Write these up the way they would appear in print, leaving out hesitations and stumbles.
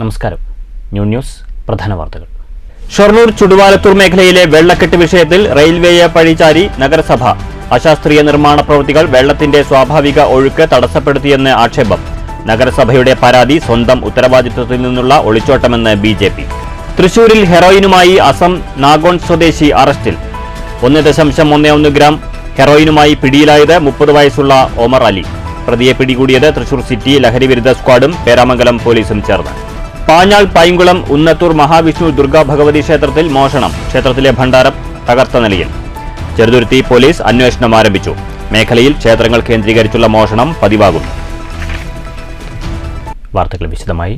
നമസ്കാരം. ന്യൂസ് പ്രധാന വാർത്തകൾ. ഷൊർണൂർ ചുടുവാലത്തൂർ മേഖലയിലെ വെള്ളക്കെട്ട് വിഷയത്തിൽ റെയിൽവേയെ പഴിചാരി നഗരസഭ. അശാസ്ത്രീയ നിർമ്മാണ പ്രവൃത്തികൾ വെള്ളത്തിന്റെ സ്വാഭാവിക ഒഴുക്ക് തടസ്സപ്പെടുത്തിയെന്ന് ആക്ഷേപം. നഗരസഭയുടെ പരാതി സ്വന്തം ഉത്തരവാദിത്വത്തിൽ നിന്നുള്ള ഒളിച്ചോട്ടമെന്ന് BJP. തൃശൂരിൽ ഹെറോയിനുമായി അസം നാഗോൺ സ്വദേശി അറസ്റ്റിൽ. 1.11 ഗ്രാം ഹെറോയിനുമായി പിടിയിലായത് 30 വയസ്സുള്ള ഒമർ അലി. പ്രതിയെ പിടികൂടിയത് തൃശൂർ സിറ്റി ലഹരിവിരുദ്ധ സ്ക്വാഡും പേരാമംഗലം പോലീസും ചേർന്ന്. പാഞ്ഞാൾ പൈങ്കുളം ഉന്നത്തൂർ മഹാവിഷ്ണു ദുർഗാ ഭഗവതി ക്ഷേത്രത്തിൽ മോഷണം. ക്ഷേത്രത്തിലെ ഭണ്ഡാരം തകർത്ത നിലയിൽ. ചെറുതുരുത്തി പോലീസ് അന്വേഷണം ആരംഭിച്ചു. മേഖലയിൽ ക്ഷേത്രങ്ങൾ കേന്ദ്രീകരിച്ചുള്ള മോഷണം പതിവാകുന്നു. വാർത്തകൾ വിശദമായി.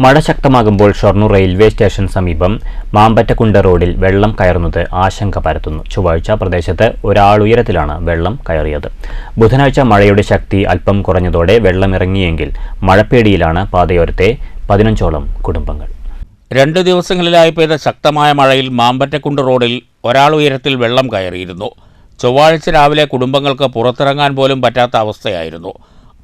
മഴ ശക്തമാകുമ്പോൾ ഷൊർണൂർ റെയിൽവേ സ്റ്റേഷൻ സമീപം മാമ്പറ്റക്കുണ്ട് റോഡിൽ വെള്ളം കയറുന്നത് ആശങ്ക പരത്തുന്നു. ചൊവ്വാഴ്ച പ്രദേശത്ത് ഒരാളുയരത്തിലാണ് വെള്ളം കയറിയത്. ബുധനാഴ്ച മഴയുടെ ശക്തി അല്പം കുറഞ്ഞതോടെ വെള്ളമിറങ്ങിയെങ്കിൽ മഴപ്പേടിയിലാണ് പാതയോരത്തെ 15ഓളം കുടുംബങ്ങൾ. 2 ദിവസങ്ങളിലായി പെയ്ത ശക്തമായ മഴയിൽ മാമ്പറ്റക്കുണ്ട് റോഡിൽ ഒരാളുയരത്തിൽ വെള്ളം കയറിയിരുന്നു. ചൊവ്വാഴ്ച രാവിലെ കുടുംബങ്ങൾക്ക് പുറത്തിറങ്ങാൻ പോലും പറ്റാത്ത അവസ്ഥയായിരുന്നു.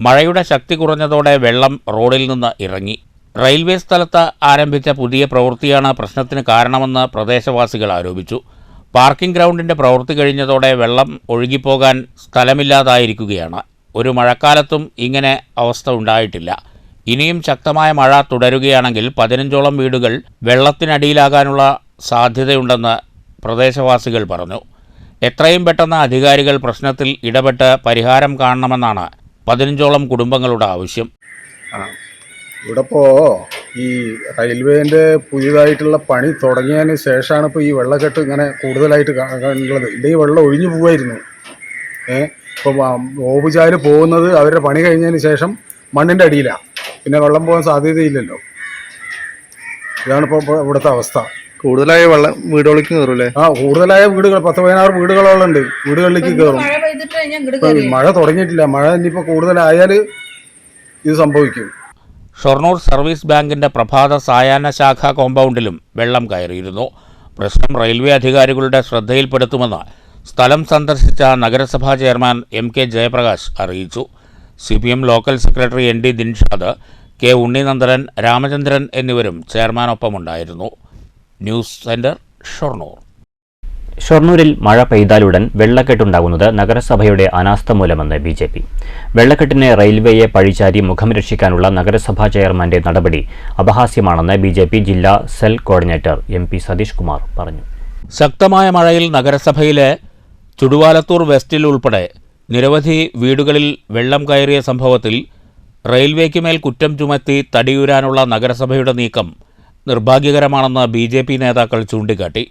മഴയുടെ ശക്തി കുറഞ്ഞതോടെ വെള്ളം റോഡിൽ നിന്ന് ഇറങ്ങി. റെയിൽവേ സ്ഥലത്ത് ആരംഭിച്ച പുതിയ പ്രവൃത്തിയാണ് പ്രശ്നത്തിന് കാരണമെന്ന് പ്രദേശവാസികൾ ആരോപിച്ചു. പാർക്കിംഗ് ഗ്രൗണ്ടിന്റെ പ്രവൃത്തി കഴിഞ്ഞതോടെ വെള്ളം ഒഴുകിപ്പോകാൻ സ്ഥലമില്ലാതായിരിക്കുകയാണ്. ഒരു മഴക്കാലത്തും ഇങ്ങനെ അവസ്ഥ ഉണ്ടായിട്ടില്ല. ഇനിയും ശക്തമായ മഴ തുടരുകയാണെങ്കിൽ 15ഓളം വീടുകൾ വെള്ളത്തിനടിയിലാകാനുള്ള സാധ്യതയുണ്ടെന്ന് പ്രദേശവാസികൾ പറഞ്ഞു. എത്രയും പെട്ടെന്ന് അധികാരികൾ പ്രശ്നത്തിൽ ഇടപെട്ട് പരിഹാരം കാണണമെന്നാണ് 15ഓളം കുടുംബങ്ങളുടെ ആവശ്യം. ഇവിടെ ഇപ്പോൾ ഈ റെയിൽവേൻ്റെ പുതിയതായിട്ടുള്ള പണി തുടങ്ങിയതിന് ശേഷമാണ് ഇപ്പോൾ ഈ വെള്ളക്കെട്ട് ഇങ്ങനെ കൂടുതലായിട്ട് ഉള്ളത്. ഈ വെള്ളം ഒഴിഞ്ഞു പോകുമായിരുന്നു. ഇപ്പോൾ ഓവുചാല് പോകുന്നത് അവരുടെ പണി കഴിഞ്ഞതിന് ശേഷം മണ്ണിൻ്റെ അടിയിലാണ്. പിന്നെ വെള്ളം പോകാൻ സാധ്യതയില്ലല്ലോ. ഇതാണിപ്പോൾ ഇവിടുത്തെ അവസ്ഥ. കൂടുതലായ വെള്ളം വീടുകളിലേക്ക് കയറൂലേ? കൂടുതലായ വീടുകൾ 10-16 വീടുകളോളം ഉണ്ട്. വീടുകളിലേക്ക് കയറും. മഴ തുടങ്ങിയിട്ടില്ല. മഴ ഇനിയിപ്പോൾ കൂടുതലായാൽ ഇത് സംഭവിക്കും. ഷൊർണൂർ സർവീസ് ബാങ്കിന്റെ പ്രഭാത സായാഹ്ന ശാഖ കോമ്പൗണ്ടിലും വെള്ളം കയറിയിരുന്നു. പ്രശ്നം റെയിൽവേ അധികാരികളുടെ ശ്രദ്ധയിൽപ്പെടുത്തുമെന്ന് സ്ഥലം സന്ദർശിച്ച നഗരസഭാ ചെയർമാൻ MK ജയപ്രകാശ് അറിയിച്ചു. CPM local secretary ND Dinshad, K Unninandanan, Ramachandran എന്നിവരും ചെയർമാനൊപ്പമുണ്ടായിരുന്നു. News centre, Shoranur. ഷൊർണൂരിൽ മഴ പെയ്താലുടൻ വെള്ളക്കെട്ടുണ്ടാകുന്നത് നഗരസഭയുടെ അനാസ്ഥ മൂലമെന്ന് BJP. വെള്ളക്കെട്ടിന് റെയിൽവേയെ പഴിചാരി മുഖം രക്ഷിക്കാനുള്ള നഗരസഭാ ചെയർമാന്റെ നടപടി അപഹാസ്യമാണെന്ന് BJP ജില്ലാ cell coordinator MP Satheesh Kumar പറഞ്ഞു. ശക്തമായ മഴയിൽ നഗരസഭയിലെ ചുടുവാലത്തൂർ വെസ്റ്റിൽ ഉൾപ്പെടെ നിരവധി വീടുകളിൽ വെള്ളം കയറിയ സംഭവത്തിൽ റെയിൽവേക്ക് മേൽ കുറ്റം ചുമത്തി തടിയൂരാനുള്ള നഗരസഭയുടെ നീക്കം നിർഭാഗ്യകരമാണെന്ന് BJP നേതാക്കൾ ചൂണ്ടിക്കാട്ടി.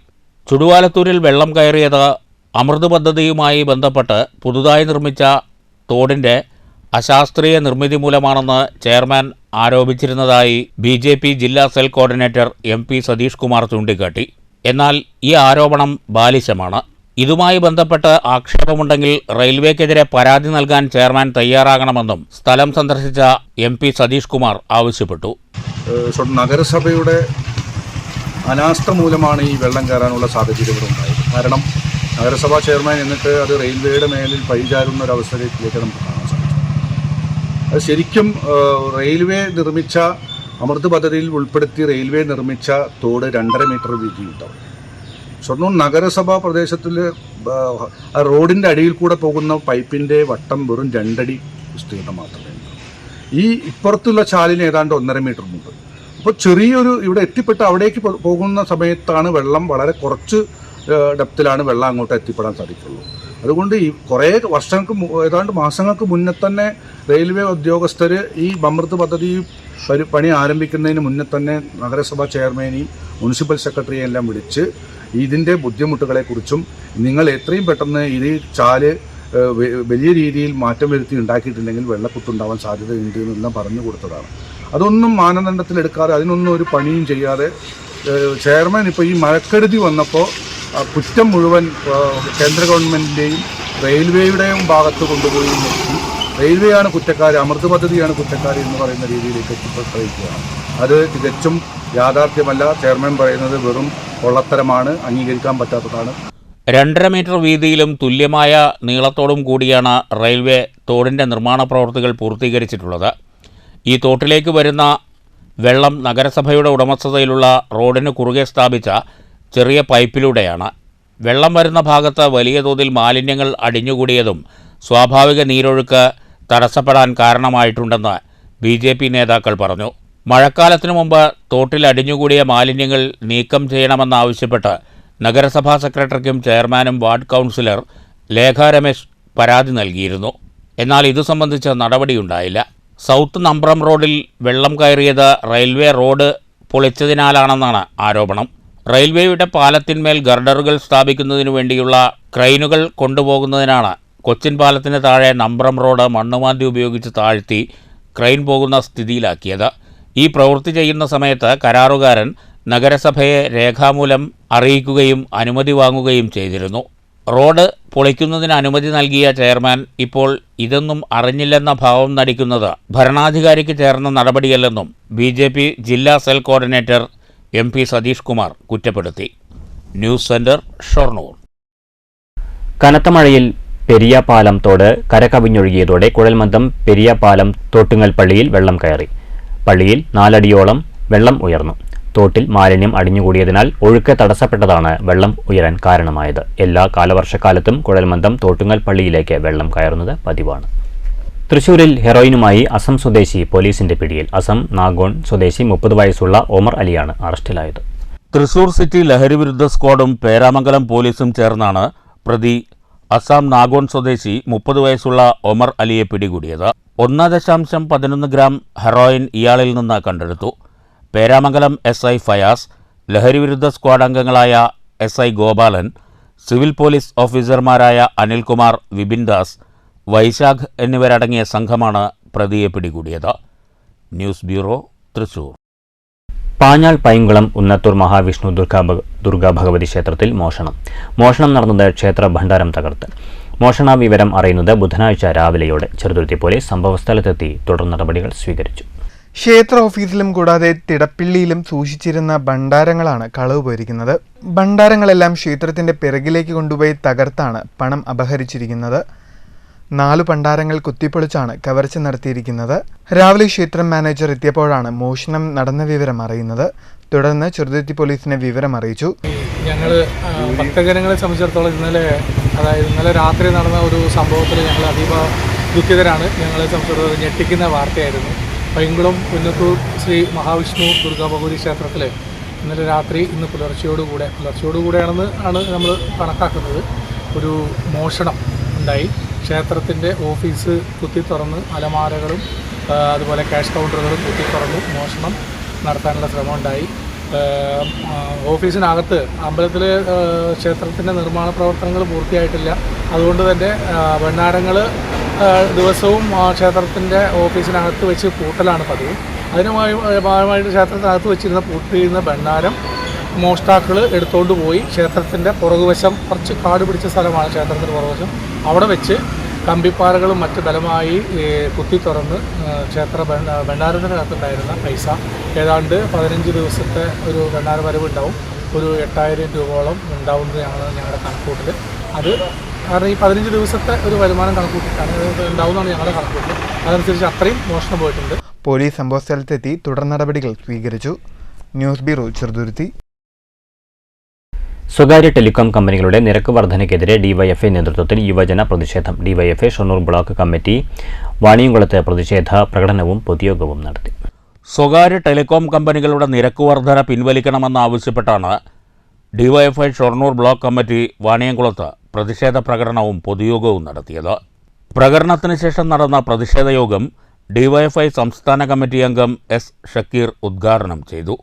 ചുടുവാലത്തൂരിൽ വെള്ളം കയറിയത് അമൃത് പദ്ധതിയുമായി ബന്ധപ്പെട്ട് പുതുതായി നിർമ്മിച്ച തോടിന്റെ അശാസ്ത്രീയ നിർമ്മിതി മൂലമാണെന്ന് ചെയർമാൻ ആരോപിച്ചിരുന്നതായി BJP ജില്ലാ cell coordinator MP Satheesh Kumar ചൂണ്ടിക്കാട്ടി. എന്നാൽ ഈ ആരോപണം ബാലിശമാണ്. ഇതുമായി ബന്ധപ്പെട്ട് ആക്ഷേപമുണ്ടെങ്കിൽ റെയിൽവേക്കെതിരെ പരാതി നൽകാൻ ചെയർമാൻ തയ്യാറാകണമെന്നും സ്ഥലം സന്ദർശിച്ച MP സതീഷ് കുമാർ ആവശ്യപ്പെട്ടു. നഗരസഭയുടെ അനാസ്ഥ മൂലമാണ് ഈ വെള്ളം കയറാനുള്ള സാഹചര്യങ്ങൾ ഉണ്ടായത്. കാരണം നഗരസഭാ ചെയർമാൻ എന്നിട്ട് അത് റെയിൽവേയുടെ മേലിൽ പഴിചാരുന്ന ഒരു അവസ്ഥയിലേക്ക് നമുക്ക് കാണാൻ സാധിക്കും. അത് ശരിക്കും റെയിൽവേ നിർമ്മിച്ച അമൃത് പദ്ധതിയിൽ ഉൾപ്പെടുത്തി റെയിൽവേ നിർമ്മിച്ച തോട് 2.5 മീറ്റർ വീതിയുണ്ടാവും. ഷൊർണൂർ നഗരസഭാ പ്രദേശത്തിൽ റോഡിൻ്റെ അടിയിൽ കൂടെ പോകുന്ന പൈപ്പിൻ്റെ വട്ടം വെറും 2 അടി വിസ്തീർണം മാത്രമേ ഉള്ളൂ. ഈ ഇപ്പുറത്തുള്ള ചാലിന് ഏതാണ്ട് 1.5 മീറ്റർ ഉണ്ട്. അപ്പോൾ ചെറിയൊരു ഇവിടെ എത്തിപ്പെട്ട് അവിടേക്ക് പോകുന്ന സമയത്താണ് വെള്ളം വളരെ കുറച്ച് ഡെപ്തിലാണ് വെള്ളം അങ്ങോട്ട് എത്തിപ്പെടാൻ സാധിക്കുള്ളൂ. അതുകൊണ്ട് ഈ കുറേ വർഷങ്ങൾക്ക് ഏതാണ്ട് മാസങ്ങൾക്ക് മുന്നേ തന്നെ റെയിൽവേ ഉദ്യോഗസ്ഥർ ഈ അമൃത് പദ്ധതി പണി ആരംഭിക്കുന്നതിന് മുന്നേ തന്നെ നഗരസഭാ ചെയർമാനെയും മുനിസിപ്പൽ സെക്രട്ടറിയെയും എല്ലാം വിളിച്ച് ഇതിൻ്റെ ബുദ്ധിമുട്ടുകളെക്കുറിച്ചും നിങ്ങൾ എത്രയും പെട്ടെന്ന് ഇത് ചാല് വലിയ രീതിയിൽ മാറ്റം വരുത്തി ഉണ്ടാക്കിയിട്ടുണ്ടെങ്കിൽ വെള്ളക്കുത്തുണ്ടാവാൻ സാധ്യതയുണ്ട് എന്നെല്ലാം പറഞ്ഞു കൊടുത്തതാണ്. അതൊന്നും മാനദണ്ഡത്തിലെടുക്കാതെ അതിനൊന്നും ഒരു പണിയും ചെയ്യാതെ ചെയർമാൻ ഇപ്പോൾ ഈ മഴക്കെടുതി വന്നപ്പോൾ കുറ്റം മുഴുവൻ കേന്ദ്ര ഗവൺമെൻറ്റിൻ്റെയും റെയിൽവേയുടെയും ഭാഗത്ത് കൊണ്ടുപോയി നിർത്തി റെയിൽവേയാണ് കുറ്റക്കാർ, അമൃത് പദ്ധതിയാണ് കുറ്റക്കാർ എന്ന് പറയുന്ന രീതിയിലേക്ക് എത്തിപ്പെട്ടിരിക്കുകയാണ്. അത് തികച്ചും യാഥാർത്ഥ്യമല്ല. ചെയർമാൻ പറയുന്നത് വെറും കൊള്ളത്തരമാണ്, അംഗീകരിക്കാൻ പറ്റാത്തതാണ്. 2.5 മീറ്റർ വീതിയിലും തുല്യമായ നീളത്തോടും കൂടിയാണ് റെയിൽവേ തോടിൻ്റെ നിർമ്മാണ പ്രവൃത്തികൾ പൂർത്തീകരിച്ചിട്ടുള്ളത്. ഈ തോട്ടിലേക്ക് വരുന്ന വെള്ളം നഗരസഭയുടെ ഉടമസ്ഥതയിലുള്ള റോഡിന് കുറുകെ സ്ഥാപിച്ച ചെറിയ പൈപ്പിലൂടെയാണ്. വെള്ളം വരുന്ന ഭാഗത്ത് വലിയ തോതിൽ മാലിന്യങ്ങൾ അടിഞ്ഞുകൂടിയതും സ്വാഭാവിക നീരൊഴുക്ക് തടസ്സപ്പെടാൻ കാരണമായിട്ടുണ്ടെന്ന് BJP നേതാക്കൾ പറഞ്ഞു. മഴക്കാലത്തിനു മുമ്പ് തോട്ടിൽ അടിഞ്ഞുകൂടിയ മാലിന്യങ്ങൾ നീക്കം ചെയ്യണമെന്നാവശ്യപ്പെട്ട് നഗരസഭാ സെക്രട്ടറിക്കും ചെയർമാനും വാർഡ് കൗൺസിലർ ലേഖ രമേശ് പരാതി നൽകിയിരുന്നു. എന്നാൽ ഇതു സംബന്ധിച്ച് നടപടിയുണ്ടായില്ല. സൗത്ത് നമ്പ്രം റോഡിൽ വെള്ളം കയറിയത് റെയിൽവേ റോഡ് പൊളിച്ചതിനാലാണെന്നാണ് ആരോപണം. റെയിൽവേയുടെ പാലത്തിന്മേൽ ഗർഡറുകൾ സ്ഥാപിക്കുന്നതിനു വേണ്ടിയുള്ള ക്രെയിനുകൾ കൊണ്ടുപോകുന്നതിനാണ് കൊച്ചിൻ പാലത്തിന് താഴെ നമ്പ്രം റോഡ് മണ്ണുമാന്തി ഉപയോഗിച്ച് താഴ്ത്തി ക്രെയിൻ പോകുന്ന സ്ഥിതിയിലാക്കിയത്. ഈ പ്രവൃത്തി ചെയ്യുന്ന സമയത്ത് കരാറുകാരൻ നഗരസഭയെ രേഖാമൂലം അറിയിക്കുകയും അനുമതി വാങ്ങുകയും ചെയ്തിരുന്നു. റോഡ് പൊളിക്കുന്നതിന് അനുമതി നൽകിയ ചെയർമാൻ ഇപ്പോൾ ഇതൊന്നും അറിഞ്ഞില്ലെന്ന ഭാവം നടിക്കുന്നത് ഭരണാധികാരിക്ക് ചേർന്ന നടപടിയല്ലെന്നും BJP ജില്ലാ cell coordinator MP Satheesh Kumar കുറ്റപ്പെടുത്തി. News centre, Shoranur. കനത്ത മഴയിൽ പെരിയാപാലം തോട് കരകവിഞ്ഞൊഴുകിയതോടെ കുഴൽമന്ദം പെരിയാപാലം തോട്ടുങ്ങൽ പള്ളിയിൽ വെള്ളം കയറി. പള്ളിയിൽ 4 അടിയോളം വെള്ളം ഉയർന്നു. തോട്ടിൽ മാലിന്യം അടിഞ്ഞുകൂടിയതിനാൽ ഒഴുക്ക് തടസ്സപ്പെട്ടതാണ് വെള്ളം ഉയരാൻ കാരണമായത്. എല്ലാ കാലവർഷക്കാലത്തും കുഴൽമന്ദം തോട്ടുങ്ങൽ പള്ളിയിലേക്ക് വെള്ളം കയറുന്നത് പതിവാണ്. തൃശൂരിൽ ഹെറോയിനുമായി അസം സ്വദേശി പോലീസിന്റെ പിടിയിൽ. അസം നാഗോൺ സ്വദേശി 30 വയസ്സുള്ള ഒമർ അലിയാണ് അറസ്റ്റിലായത്. തൃശൂർ സിറ്റി ലഹരിവിരുദ്ധ സ്ക്വാഡും പേരാമംഗലം പോലീസും ചേർന്നാണ് പ്രതി അസം നാഗോൺ സ്വദേശി 30 വയസ്സുള്ള ഒമർ അലിയെ പിടികൂടിയത്. 1.11 ഗ്രാം ഹെറോയിൻ ഇയാളിൽ നിന്ന് കണ്ടെടുത്തു. പേരാമംഗലം SI ഫയാസ്, ലഹരിവിരുദ്ധ സ്ക്വാഡ് അംഗങ്ങളായ SI ഗോപാലൻ, സിവിൽ പോലീസ് ഓഫീസർമാരായ അനിൽകുമാർ, വിപിൻ ദാസ്, വൈശാഖ് എന്നിവരടങ്ങിയ സംഘമാണ് പ്രതിയെ പിടികൂടിയത്. News bureau, Thrissur. പാഞ്ഞാൾ പൈങ്കുളം ഉന്നത്തൂർ മഹാവിഷ്ണു ദുർഗാ ഭഗവതി ക്ഷേത്രത്തിൽ മോഷണം നടന്നത് ക്ഷേത്ര ഭണ്ഡാരം തകർത്ത്. മോഷണ വിവരം അറിയുന്നത് ബുധനാഴ്ച രാവിലെയോടെ. ചെറുതുരുത്തി പോലീസ് സംഭവസ്ഥലത്തെത്തി തുടർ നടപടികൾ സ്വീകരിച്ചു. ക്ഷേത്ര ഓഫീസിലും കൂടാതെ തിടപ്പിള്ളിയിലും സൂക്ഷിച്ചിരുന്ന ഭണ്ഡാരങ്ങളാണ് കളവ് പോയിരിക്കുന്നത്. ഭണ്ഡാരങ്ങളെല്ലാം ക്ഷേത്രത്തിന്റെ പിറകിലേക്ക് കൊണ്ടുപോയി തകർത്താണ് പണം അപഹരിച്ചിരിക്കുന്നത്. 4 ഭണ്ഡാരങ്ങൾ കുത്തിപ്പൊളിച്ചാണ് കവർച്ച നടത്തിയിരിക്കുന്നത്. രാവിലെ ക്ഷേത്രം മാനേജർ എത്തിയപ്പോഴാണ് മോഷണം നടന്ന വിവരം അറിയുന്നത്. തുടർന്ന് ചെറുതുരുത്തി പോലീസിനെ വിവരം അറിയിച്ചു. ഞങ്ങൾ ഭക്തജനങ്ങളെ സംബന്ധിച്ചിടത്തോളം ഇന്നലെ രാത്രി നടന്ന ഒരു സംഭവത്തിൽ ഞങ്ങൾ അതീവ ദുഃഖിതരാണ്. ഞങ്ങളെ സംബന്ധിച്ചിടത്തോളം ഞെട്ടിക്കുന്ന വാർത്തയായിരുന്നു. പൈങ്കുളം ഉന്നത്തൂർ ശ്രീ മഹാവിഷ്ണു ദുർഗാ ഭഗവതി ക്ഷേത്രത്തിൽ ഇന്നലെ രാത്രി ഇന്ന് പുലർച്ചയോടുകൂടെയാണെന്ന് നമ്മൾ കണക്കാക്കുന്നത് ഒരു മോഷണം ഉണ്ടായി. ക്ഷേത്രത്തിൻ്റെ ഓഫീസ് കുത്തി തുറന്ന് അലമാരകളും അതുപോലെ ക്യാഷ് കൗണ്ടറുകളും കുത്തി തുറന്ന് മോഷണം നടത്താനുള്ള ശ്രമം ഉണ്ടായി. ഓഫീസിനകത്ത് അമ്പലത്തിലെ ക്ഷേത്രത്തിൻ്റെ നിർമ്മാണ പ്രവർത്തനങ്ങൾ പൂർത്തിയായിട്ടില്ല. അതുകൊണ്ട് തന്നെ ഭണ്ഡാരങ്ങൾ ദിവസവും ക്ഷേത്രത്തിൻ്റെ ഓഫീസിനകത്ത് വെച്ച് പൂട്ടലാണ് പതിവ്. ഭാഗമായിട്ട് ക്ഷേത്രത്തിനകത്ത് വെച്ചിരുന്ന പൂട്ടിയിരുന്ന ഭണ്ഡാരം മോഷ്ടാക്കൾ എടുത്തുകൊണ്ട് പോയി ക്ഷേത്രത്തിൻ്റെ പുറകുവശം, കുറച്ച് കാട് പിടിച്ച സ്ഥലമാണ് ക്ഷേത്രത്തിൻ്റെ പുറകുവശം, അവിടെ വെച്ച് കമ്പിപ്പാറകളും മറ്റ് ബലമായി കുത്തി തുറന്ന് ക്ഷേത്ര ഭണ്ഡാരത്തിനകത്തുണ്ടായിരുന്ന പൈസ ഏതാണ്ട് 15 ദിവസത്തെ ഒരു ഭണ്ഡാര വരവ് ഉണ്ടാവും. ഒരു 8000 രൂപയോളം ഉണ്ടാവുന്നതാണ് ഞങ്ങളുടെ കണക്കൂട്ടിൽ. അത് കാരണം ഈ 15 ദിവസത്തെ ഒരു വരുമാനം കണക്കൂട്ടിയിട്ടാണ് ഉണ്ടാവുന്നതാണ് ഞങ്ങളുടെ കണക്കൂട്ടിൽ. അതനുസരിച്ച് അത്രയും മോഷണം പോയിട്ടുണ്ട്. പോലീസ് സംഭവസ്ഥലത്തെത്തി തുടർ നടപടികൾ സ്വീകരിച്ചു. News bureau, Cheruthuruthy. സ്വകാര്യ ടെലികോം കമ്പനികളുടെ നിരക്ക് വർധനയ്ക്കെതിരെ ഡിവൈഎഫ്ഐ നേതൃത്വത്തിൽ യുവജന പ്രതിഷേധം. ഡിവൈഎഫ്ഐ ഷൊർണൂർ ബ്ലോക്ക് കമ്മിറ്റി വാണിയംകുളത്ത് പ്രതിഷേധ പ്രകടനവും പൊതുയോഗവും നടത്തി. സ്വകാര്യ ടെലികോം കമ്പനികളുടെ നിരക്ക് വർധന പിൻവലിക്കണമെന്നാവശ്യപ്പെട്ടാണ് ഡിവൈഎഫ്ഐ ഷൊർണൂർ ബ്ലോക്ക് കമ്മിറ്റി വാണിയംകുളത്ത് പ്രതിഷേധ പ്രകടനവും പൊതുയോഗവും നടത്തിയത്. പ്രകടനത്തിന് ശേഷം നടന്ന പ്രതിഷേധ യോഗം ഡിവൈഎഫ്ഐ സംസ്ഥാന കമ്മിറ്റി അംഗം S. ഷക്കീർ ഉദ്ഘാടനം ചെയ്തു.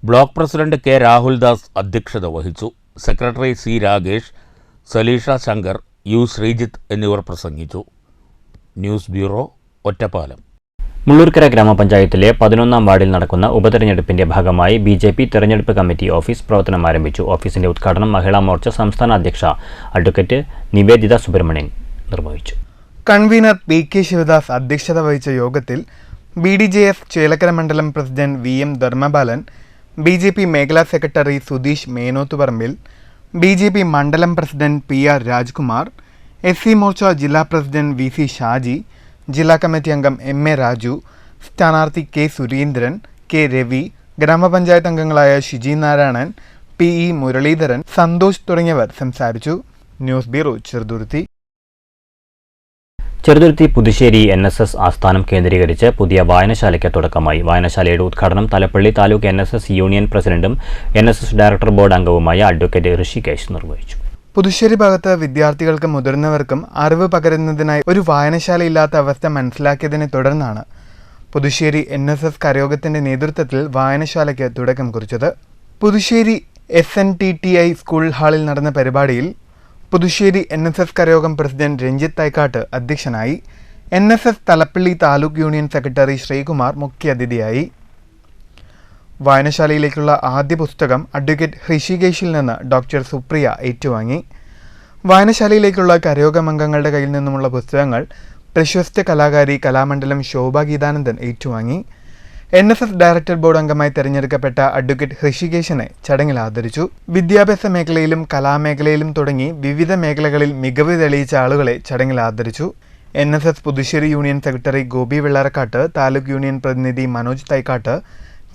Block president K. രാഹുൽദാസ് അധ്യക്ഷത വഹിച്ചു. Secretary C. Ragesh, Saleesha Shankar, U. Sreejith എന്നിവർ പ്രസംഗിച്ചു. News bureau, Ottapalam. മുള്ളൂർക്കര ഗ്രാമപഞ്ചായത്തിലെ 11ാം വാർഡിൽ നടക്കുന്ന ഉപതെരഞ്ഞെടുപ്പിന്റെ ഭാഗമായി BJP തെരഞ്ഞെടുപ്പ് കമ്മിറ്റി ഓഫീസ് പ്രവർത്തനം ആരംഭിച്ചു. ഓഫീസിന്റെ ഉദ്ഘാടനം മഹിളാ മോർച്ച സംസ്ഥാന അധ്യക്ഷ അഡ്വക്കേറ്റ് നിവേദിത സുബ്രഹ്മണ്യൻ നിർവഹിച്ചു. Convener P.K. ശിവദാസ് അധ്യക്ഷത വഹിച്ച യോഗത്തിൽ BDJF ചേലക്കര മണ്ഡലം പ്രസിഡന്റ് VM ധർമ്മബാലൻ, BJP മേഖലാ സെക്രട്ടറി സുധീഷ് മേനോത്തുപറമ്പിൽ, BJP മണ്ഡലം president PR Rajkumar, SC Morcha ജില്ലാ പ്രസിഡന്റ് VC ഷാജി, ജില്ലാ കമ്മിറ്റി അംഗം MA രാജു, സ്ഥാനാർത്ഥി K. സുരേന്ദ്രൻ, കെ രവി, ഗ്രാമപഞ്ചായത്ത് അംഗങ്ങളായ ഷിജി നാരായണൻ, PE മുരളീധരൻ, സന്തോഷ് തുടങ്ങിയവർ സംസാരിച്ചു. News bureau, Cheruthuruthy. Cheruthuruthy Puthussery NSS ആസ്ഥാനം കേന്ദ്രീകരിച്ച് പുതിയ വായനശാലയ്ക്ക് തുടക്കമായി. വായനശാലയുടെ ഉദ്ഘാടനം തലപ്പള്ളി താലൂക്ക് NSS യൂണിയൻ പ്രസിഡന്റും NSS ഡയറക്ടർ ബോർഡ് അംഗവുമായ അഡ്വക്കേറ്റ് ഋഷികേശ് നിർവഹിച്ചു. പുതുശ്ശേരി ഭാഗത്ത് വിദ്യാർത്ഥികൾക്കും മുതിർന്നവർക്കും അറിവ് പകരുന്നതിനായി ഒരു വായനശാലയില്ലാത്ത അവസ്ഥ മനസ്സിലാക്കിയതിനെ തുടർന്നാണ് പുതുശ്ശേരി NSS കരയോഗത്തിന്റെ നേതൃത്വത്തിൽ വായനശാലയ്ക്ക് തുടക്കം കുറിച്ചത്. പുതുശ്ശേരി SNTTI സ്കൂൾ ഹാളിൽ നടന്ന പരിപാടിയിൽ പുതുശ്ശേരി NSS കരയോഗം പ്രസിഡന്റ് രഞ്ജിത്ത് തൈക്കാട്ട് അധ്യക്ഷനായി. NSS Thalappilly taluk union secretary Sreekumar മുഖ്യാതിഥിയായി. വായനശാലയിലേക്കുള്ള ആദ്യ പുസ്തകം അഡ്വക്കേറ്റ് ഋഷികേശിൽ നിന്ന് ഡോക്ടർ സുപ്രിയ ഏറ്റുവാങ്ങി. വായനശാലയിലേക്കുള്ള കരയോഗം അംഗങ്ങളുടെ കയ്യിൽ നിന്നുമുള്ള പുസ്തകങ്ങൾ പ്രശസ്ത കലാകാരി കലാമണ്ഡലം ശോഭ ഗീതാനന്ദൻ ഏറ്റുവാങ്ങി. NSS ഡയറക്ടർ ബോർഡ് അംഗമായി തെരഞ്ഞെടുക്കപ്പെട്ട അഡ്വക്കേറ്റ് ഋഷികേശിനെ ചടങ്ങിൽ ആദരിച്ചു. വിദ്യാഭ്യാസ മേഖലയിലും കലാമേഖലയിലും തുടങ്ങി വിവിധ മേഖലകളിൽ മികവ് തെളിയിച്ച ആളുകളെ ചടങ്ങിൽ ആദരിച്ചു. NSS Puthussery union secretary Gopi Vellarakkattu, taluk union പ്രതിനിധി Manoj Thaikkattu,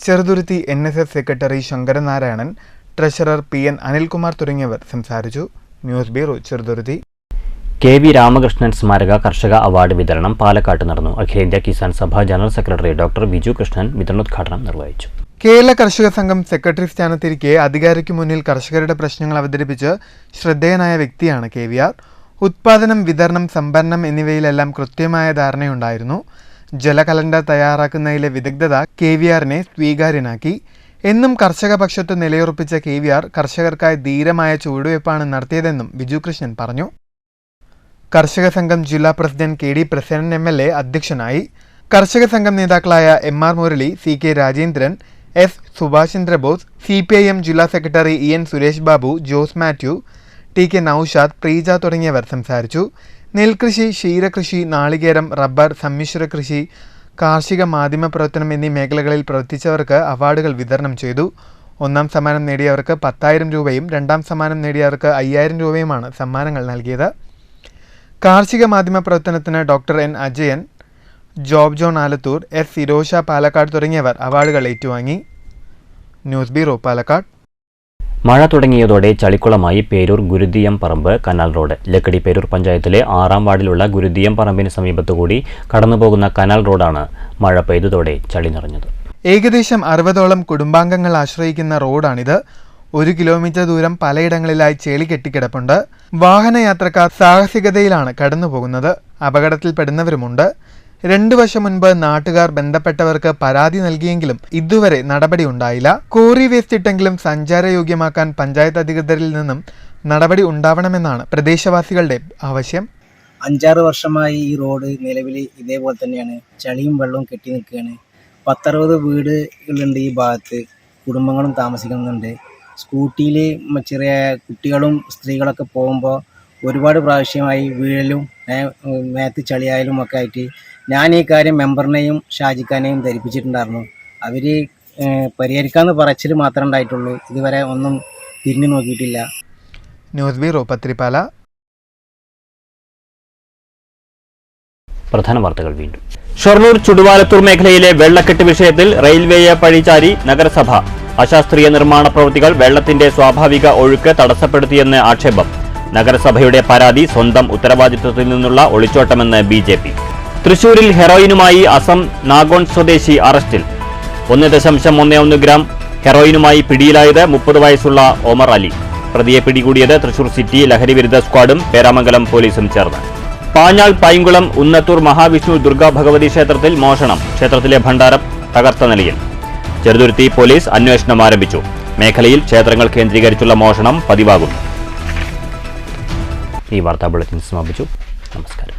Cheruthuruthy NSS secretary Sankaranarayanan, treasurer PN Anilkumar തുടങ്ങിയവർ സംസാരിച്ചു. News bureau, Cheruthuruthy. KV Ramakrishnan സ്മാരക കർഷക അവാർഡ് വിതരണം പാലക്കാട്ട് നടന്നു. അഖിലേന്ത്യാ Kisan Sabha general secretary doctor Viju Krishnan വിതരണോദ്ഘാടനം നിർവഹിച്ചു. കേരള കർഷക സംഘം സെക്രട്ടറി സ്ഥാനത്തിരിക്കെ അധികാരിക്ക് മുന്നിൽ കർഷകരുടെ പ്രശ്നങ്ങൾ അവതരിപ്പിച്ച് ശ്രദ്ധേയനായ വ്യക്തിയാണ് KVR. ഉത്പാദനം, വിതരണം, സംഭരണം എന്നിവയിലെല്ലാം കൃത്യമായ ധാരണയുണ്ടായിരുന്നു. ജലകലണ്ടർ തയ്യാറാക്കുന്നതിലെ വിദഗ്ധത KVRനെ സ്വീകാര്യനാക്കി. എന്നും കർഷക പക്ഷത്ത് നിലയുറപ്പിച്ച KVR കർഷകർക്കായി ധീരമായ ചുവടുവയ്പ്പാണ് നടത്തിയതെന്നും വിജു കൃഷ്ണൻ പറഞ്ഞു. കർഷക സംഘം ജില്ലാ പ്രസിഡന്റ് KD പ്രസന്നൻ MLA അധ്യക്ഷനായി. കർഷക സംഘം നേതാക്കളായ MR Murali, CK Rajendran, S Subhash Chandrabose, CPIM ജില്ലാ secretary EN Suresh Babu, Jose Mathew, TK Noushad, Preeja തുടങ്ങിയവർ സംസാരിച്ചു. നെൽകൃഷി, ക്ഷീരകൃഷി, നാളികേരം, റബ്ബർ, സമ്മിശ്ര കൃഷി, കാർഷിക മാധ്യമ പ്രവർത്തനം എന്നീ മേഖലകളിൽ പ്രവർത്തിച്ചവർക്ക് അവാർഡുകൾ വിതരണം ചെയ്തു. ഒന്നാം സമ്മാനം നേടിയവർക്ക് 10,000 രൂപയും രണ്ടാം സമ്മാനം നേടിയവർക്ക് 5,000 രൂപയുമാണ് സമ്മാനങ്ങൾ നൽകിയത്. കാർഷിക മാധ്യമ പ്രവർത്തനത്തിന് doctor N Ajayan, Job John Alathur, S Firosha Palakkad തുടങ്ങിയവർ അവാർഡുകൾ ഏറ്റുവാങ്ങി. News bureau, Palakkad. മഴ തുടങ്ങിയതോടെ ചളിക്കുളമായി പേരൂർ ഗുരുദിയം പറമ്പ് കനാൽ റോഡ്. ലക്കടി പേരൂർ പഞ്ചായത്തിലെ 6ാം വാർഡിലുള്ള ഗുരുദിയം പറമ്പിന് സമീപത്തുകൂടി കടന്നുപോകുന്ന കനാൽ റോഡാണ് മഴ പെയ്തതോടെ ചളി നിറഞ്ഞത്. ഏകദേശം 60ഓളം കുടുംബാംഗങ്ങൾ ആശ്രയിക്കുന്ന റോഡാണിത്. 1 കിലോമീറ്റർ ദൂരം പലയിടങ്ങളിലായി ചെളി കെട്ടിക്കിടപ്പുണ്ട്. വാഹനയാത്രക്കാർ സാഹസികതയിലാണ് കടന്നുപോകുന്നത്. അപകടത്തിൽപ്പെടുന്നവരുമുണ്ട്. 2 വർഷം മുൻപ് നാട്ടുകാർ ബന്ധപ്പെട്ടവർക്ക് പരാതി നൽകിയെങ്കിലും ഇതുവരെ നടപടി ഉണ്ടായില്ല. കോറി വേസ്റ്റ് ഇട്ടെങ്കിലും സഞ്ചാരയോഗ്യമാക്കാൻ പഞ്ചായത്ത് അധികൃതരിൽ നിന്നും നടപടി ഉണ്ടാവണമെന്നാണ് പ്രദേശവാസികളുടെ ആവശ്യം. 5-6 വർഷമായി ഈ റോഡ് നിലവിൽ ഇതേപോലെ തന്നെയാണ്. ചളിയും വെള്ളവും കെട്ടി നിൽക്കുകയാണ്. 10-60 വീടുകളുണ്ട് ഈ ഭാഗത്ത്. കുടുംബങ്ങളും താമസിക്കുന്നുണ്ട്. സ്കൂട്ടിയിൽ ചെറിയ കുട്ടികളും സ്ത്രീകളൊക്കെ പോകുമ്പോൾ ഒരുപാട് പ്രാവശ്യമായി വീഴലും മേത്ത് ചളിയായാലും ഒക്കെ ആയിട്ട് ഞാൻ ഈ കാര്യം മെമ്പറിനെയും ഷാജിഖാനെയും ധരിപ്പിച്ചിട്ടുണ്ടായിരുന്നു. അവർ പരിഹരിക്കാമെന്ന് പറച്ചിൽ മാത്രമേ ഉണ്ടായിട്ടുള്ളൂ. ഇതുവരെ ഒന്നും തിരിഞ്ഞു നോക്കിയിട്ടില്ല. News bureau, Pathirippala. പ്രധാന വാർത്തകൾ വീണ്ടും. ഷൊർണൂർ ചുടുവാലത്തൂർ മേഖലയിലെ വെള്ളക്കെട്ട് വിഷയത്തിൽ റെയിൽവേയെ പഴിചാരി നഗരസഭ. അശാസ്ത്രീയ നിർമ്മാണ പ്രവൃത്തികൾ വെള്ളത്തിന്റെ സ്വാഭാവിക ഒഴുക്ക് തടസ്സപ്പെടുത്തിയെന്ന് ആക്ഷേപം. നഗരസഭയുടെ പരാതി സ്വന്തം ഉത്തരവാദിത്വത്തിൽ നിന്നുള്ള ഒളിച്ചോട്ടമെന്ന് BJP. തൃശൂരിൽ ഹെറോയിനുമായി അസം നാഗോൺ സ്വദേശി അറസ്റ്റിൽ. 1.11 ഗ്രാം ഹെറോയിനുമായി പിടിയിലായത് 30 വയസ്സുള്ള ഒമർ അലി. പ്രതിയെ പിടികൂടിയത് തൃശൂർ സിറ്റി ലഹരിവിരുദ്ധ സ്ക്വാഡും പേരാമംഗലം പോലീസും ചേർന്ന്. പാഞ്ഞാൾ പൈങ്കുളം ഉന്നത്തൂർ മഹാവിഷ്ണു ദുർഗാ ഭഗവതി ക്ഷേത്രത്തിൽ മോഷണം. ക്ഷേത്രത്തിലെ ഭണ്ഡാരം തകർത്ത നിലയിൽ. ചെറുതുരുത്തി പോലീസ് അന്വേഷണം ആരംഭിച്ചു. മേഖലയിൽ ക്ഷേത്രങ്ങൾ കേന്ദ്രീകരിച്ചുള്ള മോഷണം പതിവാകുന്നു. ഈ വാർത്താ ബുള്ളറ്റിൻ സമാപിച്ചു. നമസ്കാരം.